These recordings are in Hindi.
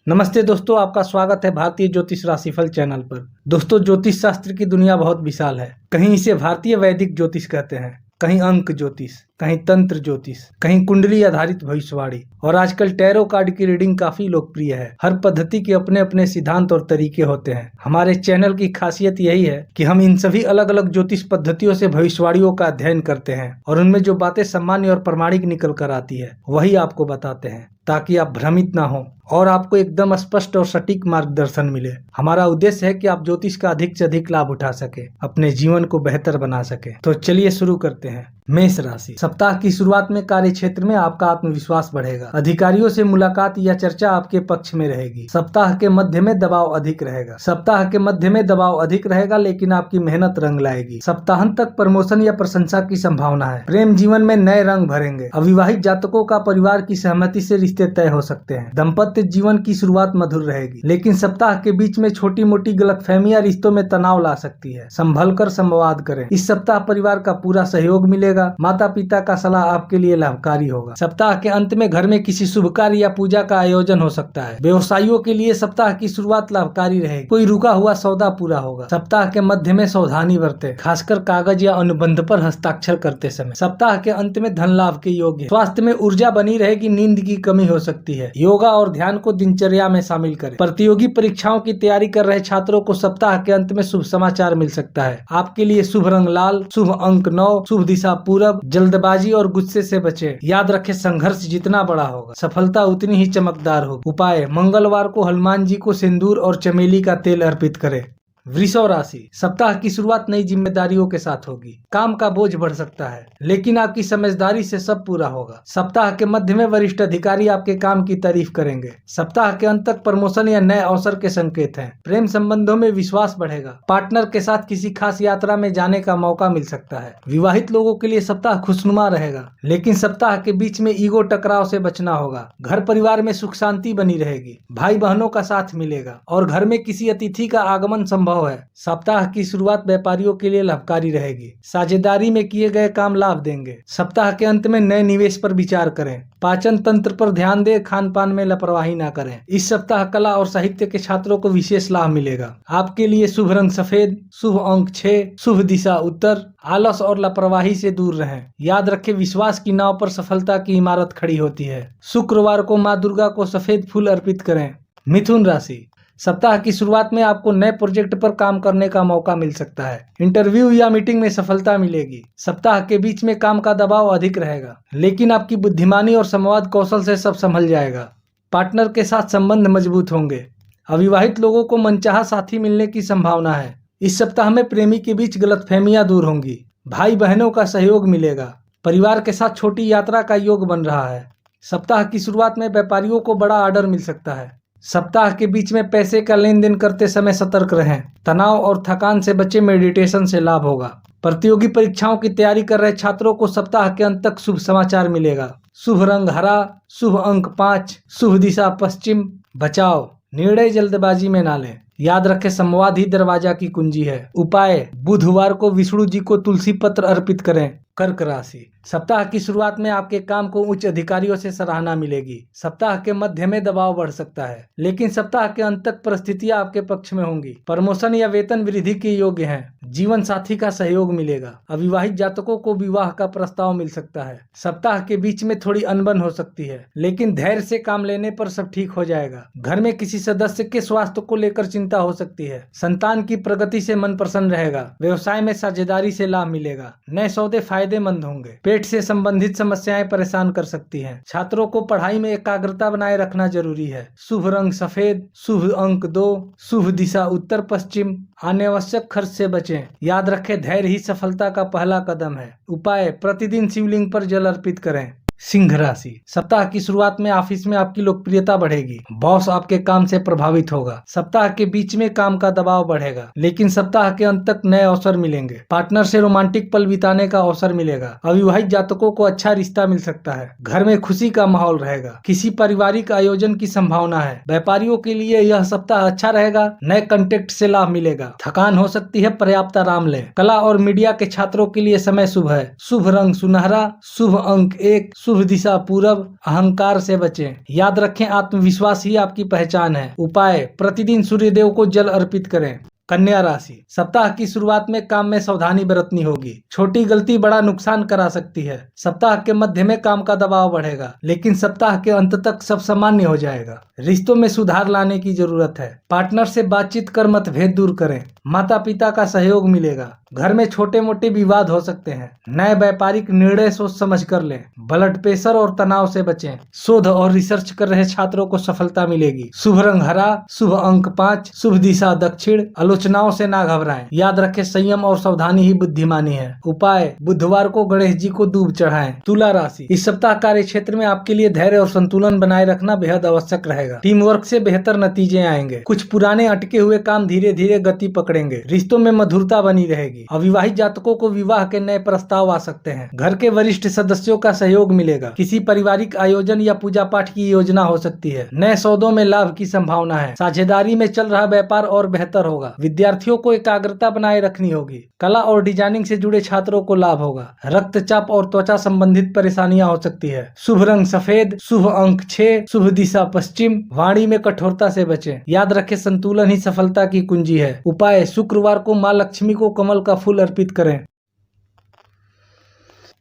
नमस्ते दोस्तों, आपका स्वागत है भारतीय ज्योतिष राशिफल चैनल पर। दोस्तों, ज्योतिष शास्त्र की दुनिया बहुत विशाल है। कहीं इसे भारतीय वैदिक ज्योतिष कहते हैं, कहीं अंक ज्योतिष, कहीं तंत्र ज्योतिष, कहीं कुंडली आधारित भविष्यवाणी और आजकल टैरो कार्ड की रीडिंग काफी लोकप्रिय है। हर पद्धति के अपने अपने सिद्धांत और तरीके होते हैं। हमारे चैनल की खासियत यही है कि हम इन सभी अलग अलग ज्योतिष पद्धतियों से भविष्यवाणियों का अध्ययन करते हैं और उनमें जो बातें सामान्य और प्रमाणिक निकल कर आती है वही आपको बताते हैं, ताकि आप भ्रमित ना हो और आपको एकदम स्पष्ट और सटीक मार्गदर्शन मिले। हमारा उद्देश्य है कि आप ज्योतिष का अधिक से अधिक लाभ उठा सके, अपने जीवन को बेहतर बना सके। तो चलिए शुरू करते हैं। मेष राशि। सप्ताह की शुरुआत में कार्य क्षेत्र में आपका आत्मविश्वास बढ़ेगा। अधिकारियों से मुलाकात या चर्चा आपके पक्ष में रहेगी। सप्ताह के मध्य में दबाव अधिक रहेगा, लेकिन आपकी मेहनत रंग लाएगी। सप्ताहांत तक प्रमोशन या प्रशंसा की संभावना है। प्रेम जीवन में नए रंग भरेंगे। अविवाहित जातकों का परिवार की सहमति से रिश्ते तय हो सकते हैं। दाम्पत्य जीवन की शुरुआत मधुर रहेगी, लेकिन सप्ताह के बीच में छोटी मोटी गलतफहमियां रिश्तों में तनाव ला सकती है। संभल कर संवाद करें। इस सप्ताह परिवार का पूरा सहयोग मिलेगा। माता पिता का सलाह आपके लिए लाभकारी होगा। सप्ताह के अंत में घर में किसी शुभ कार्य या पूजा का आयोजन हो सकता है। व्यवसायियों के लिए सप्ताह की शुरुआत लाभकारी रहेगी। कोई रुका हुआ सौदा पूरा होगा। सप्ताह के मध्य में सावधानी बरतें, खासकर कागज या अनुबंध पर हस्ताक्षर करते समय। सप्ताह के अंत में धन लाभ के योग है। स्वास्थ्य में ऊर्जा बनी रहेगी, नींद की कमी हो सकती है। योगा और ध्यान को दिनचर्या में शामिल करें। प्रतियोगी परीक्षाओं की तैयारी कर रहे छात्रों को सप्ताह के अंत में शुभ समाचार मिल सकता है। आपके लिए शुभ रंग लाल, शुभ अंक 9, शुभ दिशा पूरब। जल्दबाजी और गुस्से से बचें। याद रखें, संघर्ष जितना बड़ा होगा, सफलता उतनी ही चमकदार होगी। उपाय: मंगलवार को हनुमान जी को सिंदूर और चमेली का तेल अर्पित करें। वृषभ राशि। सप्ताह की शुरुआत नई जिम्मेदारियों के साथ होगी। काम का बोझ बढ़ सकता है, लेकिन आपकी समझदारी से सब पूरा होगा। सप्ताह के मध्य में वरिष्ठ अधिकारी आपके काम की तारीफ करेंगे। सप्ताह के अंत तक प्रमोशन या नए अवसर के संकेत हैं। प्रेम संबंधों में विश्वास बढ़ेगा। पार्टनर के साथ किसी खास यात्रा में जाने का मौका मिल सकता है। विवाहित लोगों के लिए सप्ताह खुशनुमा रहेगा, लेकिन सप्ताह के बीच में ईगो टकराव से बचना होगा। घर परिवार में सुख शांति बनी रहेगी। भाई बहनों का साथ मिलेगा और घर में किसी अतिथि का आगमन संभव है। सप्ताह की शुरुआत व्यापारियों के लिए लाभकारी रहेगी। साझेदारी में किए गए काम लाभ देंगे। सप्ताह के अंत में नए निवेश पर विचार करें। पाचन तंत्र पर ध्यान दें, खान पान में लापरवाही ना करें। इस सप्ताह कला और साहित्य के छात्रों को विशेष लाभ मिलेगा। आपके लिए शुभ रंग सफेद, शुभ अंक 6, शुभ दिशा उत्तर। आलस और लापरवाही से दूर रहें। याद रखें, विश्वास की नाव पर सफलता की इमारत खड़ी होती है। शुक्रवार को माँ दुर्गा को सफेद फूल अर्पित करें। मिथुन राशि। सप्ताह की शुरुआत में आपको नए प्रोजेक्ट पर काम करने का मौका मिल सकता है। इंटरव्यू या मीटिंग में सफलता मिलेगी। सप्ताह के बीच में काम का दबाव अधिक रहेगा, लेकिन आपकी बुद्धिमानी और संवाद कौशल से सब संभल जाएगा। पार्टनर के साथ संबंध मजबूत होंगे। अविवाहित लोगों को मनचाहा साथी मिलने की संभावना है। इस सप्ताह में प्रेमी के बीच गलतफहमियां दूर होंगी। भाई बहनों का सहयोग मिलेगा। परिवार के साथ छोटी यात्रा का योग बन रहा है। सप्ताह की शुरुआत में व्यापारियों को बड़ा ऑर्डर मिल सकता है। सप्ताह के बीच में पैसे का लेन देन करते समय सतर्क रहें। तनाव और थकान से बचे, मेडिटेशन से लाभ होगा। प्रतियोगी परीक्षाओं की तैयारी कर रहे छात्रों को सप्ताह के अंत तक शुभ समाचार मिलेगा। शुभ रंग हरा, शुभ अंक 5, शुभ दिशा पश्चिम। बचाव: निर्णय जल्दबाजी में ना लें। याद रखें, संवाद ही दरवाजा की कुंजी है। उपाय: बुधवार को विष्णु जी को तुलसी पत्र अर्पित करें। कर्क राशि। सप्ताह की शुरुआत में आपके काम को उच्च अधिकारियों से सराहना मिलेगी। सप्ताह के मध्य में दबाव बढ़ सकता है, लेकिन सप्ताह के अंत तक परिस्थितियां आपके पक्ष में होंगी। प्रमोशन या वेतन वृद्धि के योग्य हैं। जीवन साथी का सहयोग मिलेगा। अविवाहित जातकों को विवाह का प्रस्ताव मिल सकता है। सप्ताह के बीच में थोड़ी अनबन हो सकती है, लेकिन धैर्य से काम लेने पर सब ठीक हो जाएगा। घर में किसी सदस्य के स्वास्थ्य को लेकर चिंता हो सकती है। संतान की प्रगति से मन प्रसन्न रहेगा। व्यवसाय में साझेदारी से लाभ मिलेगा। नए सौदे फायदेमंद होंगे। पेट से संबंधित समस्याएं परेशान कर सकती हैं। छात्रों को पढ़ाई में एकाग्रता बनाए रखना जरूरी है। शुभ रंग सफेद, शुभ अंक 2, शुभ दिशा उत्तर पश्चिम। अनावश्यक खर्च से बचें। याद रखें, धैर्य ही सफलता का पहला कदम है। उपाय: प्रतिदिन शिवलिंग पर जल अर्पित करें। सिंह राशि। सप्ताह की शुरुआत में ऑफिस में आपकी लोकप्रियता बढ़ेगी। बॉस आपके काम से प्रभावित होगा। सप्ताह के बीच में काम का दबाव बढ़ेगा, लेकिन सप्ताह के अंत तक नए अवसर मिलेंगे। पार्टनर से रोमांटिक पल बिताने का अवसर मिलेगा। अविवाहित जातकों को अच्छा रिश्ता मिल सकता है। घर में खुशी का माहौल रहेगा। किसी पारिवारिक आयोजन की संभावना है। व्यापारियों के लिए यह सप्ताह अच्छा रहेगा। नए कंटेक्ट से लाभ मिलेगा। थकान हो सकती है, पर्याप्त आराम लें। कला और मीडिया के छात्रों के लिए समय शुभ है। शुभ रंग सुनहरा, शुभ अंक 1, शुभ दिशा पूरब, अहंकार से बचें। याद रखें, आत्मविश्वास ही आपकी पहचान है। उपाय, प्रतिदिन सूर्यदेव को जल अर्पित करें। कन्या राशि, सप्ताह की शुरुआत में काम में सावधानी बरतनी होगी। छोटी गलती बड़ा नुकसान करा सकती है। सप्ताह के मध्य में काम का दबाव बढ़ेगा, लेकिन सप्ताह के अंत तक सब सामान्य हो जाएगा। रिश्तों में सुधार लाने की जरूरत है। पार्टनर से बातचीत कर मतभेद दूर करें। माता पिता का सहयोग मिलेगा। घर में छोटे मोटे विवाद हो सकते हैं। नए व्यापारिक निर्णय सोच समझ कर लें। ब्लड प्रेशर और तनाव से बचें। शोध और रिसर्च कर रहे छात्रों को सफलता मिलेगी। शुभ रंग हरा, शुभ अंक 5, शुभ दिशा दक्षिण। आलोचनाओं से ना घबराएं। याद रखें, संयम और सावधानी ही बुद्धिमानी है। उपाय, बुधवार को गणेश जी को दूब चढ़ाएं। तुला राशि, इस सप्ताह कार्य क्षेत्र में आपके लिए धैर्य और संतुलन बनाए रखना बेहद आवश्यक रहेगा। टीम वर्क से बेहतर नतीजे आएंगे। कुछ पुराने अटके हुए काम धीरे धीरे गति पकड़ेंगे। रिश्तों में मधुरता बनी रहेगी। अविवाहित जातकों को विवाह के नए प्रस्ताव आ सकते हैं। घर के वरिष्ठ सदस्यों का सहयोग मिलेगा। किसी पारिवारिक आयोजन या पूजा पाठ की योजना हो सकती है। नए सौदों में लाभ की संभावना है। साझेदारी में चल रहा व्यापार और बेहतर होगा। विद्यार्थियों को एकाग्रता बनाए रखनी होगी। कला और डिजाइनिंग से जुड़े छात्रों को लाभ होगा। रक्तचाप और त्वचा संबंधित परेशानियां हो सकती है। शुभ रंग सफेद, शुभ अंक 6, शुभ दिशा पश्चिम। वाणी में कठोरता से बचें। याद रखें, संतुलन ही सफलता की कुंजी है। उपाय, शुक्रवार को माँ लक्ष्मी को कमल का फूल अर्पित करें।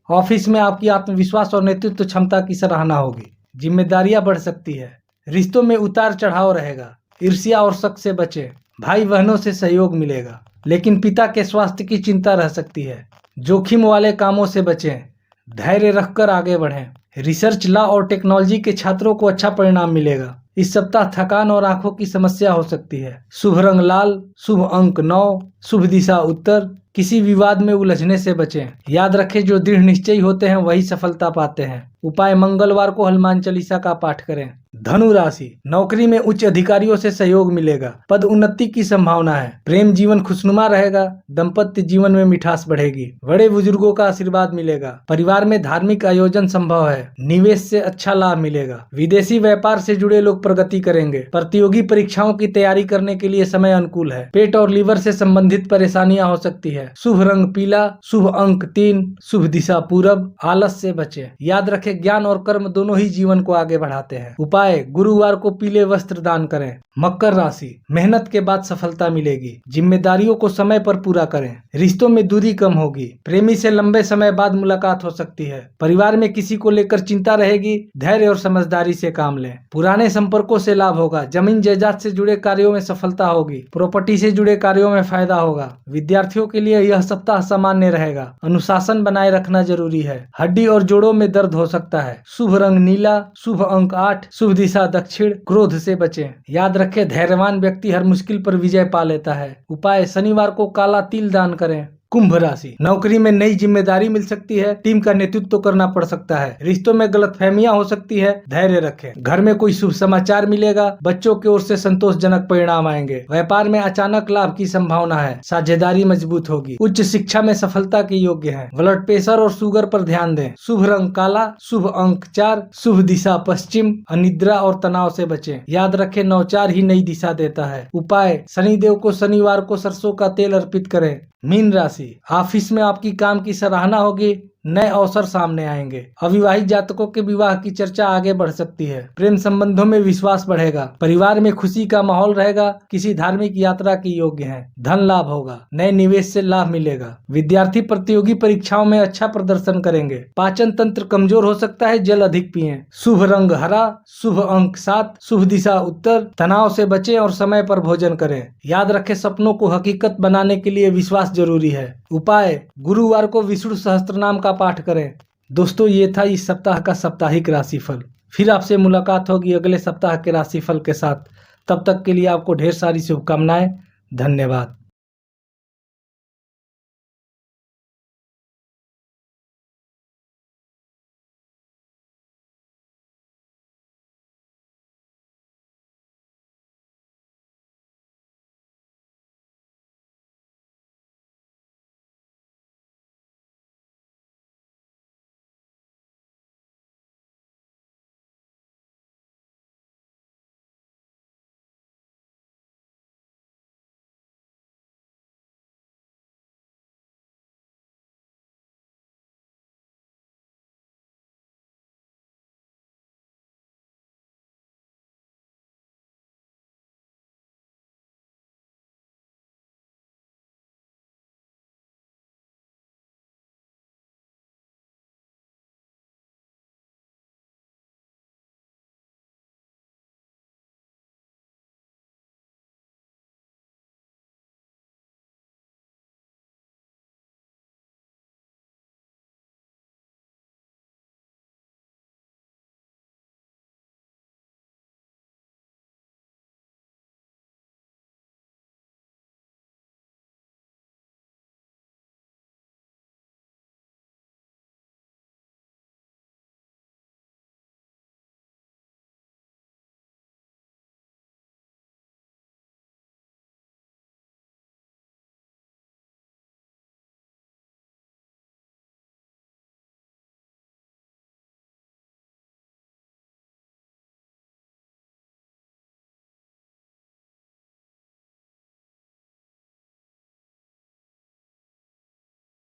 ऑफिस में आपकी आत्मविश्वास और नेतृत्व क्षमता की सराहना होगी। जिम्मेदारियां बढ़ सकती है। रिश्तों में उतार चढ़ाव रहेगा। ईर्ष्या और शक से बचें। भाई बहनों से सहयोग मिलेगा, लेकिन पिता के स्वास्थ्य की चिंता रह सकती है। जोखिम वाले कामों से बचें। धैर्य रखकर आगे बढ़ें। रिसर्च, लॉ और टेक्नोलॉजी के छात्रों को अच्छा परिणाम मिलेगा। इस सप्ताह थकान और आंखों की समस्या हो सकती है। शुभ रंग लाल, शुभ अंक 9, शुभ दिशा उत्तर। किसी विवाद में उलझने से बचें। याद रखें, जो दृढ़ निश्चयी होते हैं वही सफलता पाते हैं। उपाय, मंगलवार को हनुमान चालीसा का पाठ करें। धनु राशि, नौकरी में उच्च अधिकारियों से सहयोग मिलेगा। पद उन्नति की संभावना है। प्रेम जीवन खुशनुमा रहेगा। दाम्पत्य जीवन में मिठास बढ़ेगी। बड़े बुजुर्गों का आशीर्वाद मिलेगा। परिवार में धार्मिक आयोजन संभव है। निवेश से अच्छा लाभ मिलेगा। विदेशी व्यापार से जुड़े लोग प्रगति करेंगे। प्रतियोगी परीक्षाओं की तैयारी करने के लिए समय अनुकूल है। पेट और लीवर से संबंधित परेशानियां हो सकती है। शुभ रंग पीला, शुभ अंक 3, शुभ दिशा पूरब। आलस से बचें। याद रखें, ज्ञान और कर्म दोनों ही जीवन को आगे बढ़ाते हैं। उपाय, गुरुवार को पीले वस्त्र दान करें। मकर राशि, मेहनत के बाद सफलता मिलेगी। जिम्मेदारियों को समय पर पूरा करें। रिश्तों में दूरी कम होगी। प्रेमी से लंबे समय बाद मुलाकात हो सकती है। परिवार में किसी को लेकर चिंता रहेगी। धैर्य और समझदारी से काम लें। पुराने संपर्कों से लाभ होगा। जमीन जायदाद से जुड़े कार्यों में सफलता होगी। प्रॉपर्टी से जुड़े कार्यों में फायदा होगा। विद्यार्थियों के लिए यह सप्ताह सामान्य रहेगा। अनुशासन बनाए रखना जरूरी है। हड्डी और जोड़ों में दर्द हो सकता है। शुभ रंग नीला, शुभ अंक 8, शुभ दिशा दक्षिण। क्रोध से बचें। याद रखें, धैर्यवान व्यक्ति हर मुश्किल पर विजय पा लेता है। उपाय, शनिवार को काला तिल दान करें। कुंभ राशि, नौकरी में नई जिम्मेदारी मिल सकती है। टीम का नेतृत्व करना पड़ सकता है। रिश्तों में गलतफहमियां हो सकती है। धैर्य रखें। घर में कोई शुभ समाचार मिलेगा। बच्चों की ओर से संतोषजनक परिणाम आएंगे। व्यापार में अचानक लाभ की संभावना है। साझेदारी मजबूत होगी। उच्च शिक्षा में सफलता के योग्य है। ब्लड प्रेशर और शुगर पर ध्यान दें। शुभ रंग काला, शुभ अंक 4, शुभ दिशा पश्चिम। अनिद्रा और तनाव से बचें। याद रखें, नवचार ही नई दिशा देता है। उपाय, शनिदेव को शनिवार को सरसों का तेल अर्पित करें। मीन राशि, ऑफिस में आपकी काम की सराहना होगी। नए अवसर सामने आएंगे। अविवाहित जातकों के विवाह की चर्चा आगे बढ़ सकती है। प्रेम संबंधों में विश्वास बढ़ेगा। परिवार में खुशी का माहौल रहेगा। किसी धार्मिक यात्रा की योग्य है। धन लाभ होगा। नए निवेश से लाभ मिलेगा। विद्यार्थी प्रतियोगी परीक्षाओं में अच्छा प्रदर्शन करेंगे। पाचन तंत्र कमजोर हो सकता है। जल अधिक पिएं। शुभ रंग हरा, शुभ अंक 7, शुभ दिशा उत्तर। तनाव से बचें और समय पर भोजन करें। याद रखें, सपनों को हकीकत बनाने के लिए विश्वास जरूरी है। उपाय, गुरुवार को विष्णु सहस्त्रनाम का पाठ करें। दोस्तों, ये था इस सप्ताह का साप्ताहिक राशिफल। फिर आपसे मुलाकात होगी अगले सप्ताह के राशिफल के साथ। तब तक के लिए आपको ढेर सारी शुभकामनाएं। धन्यवाद।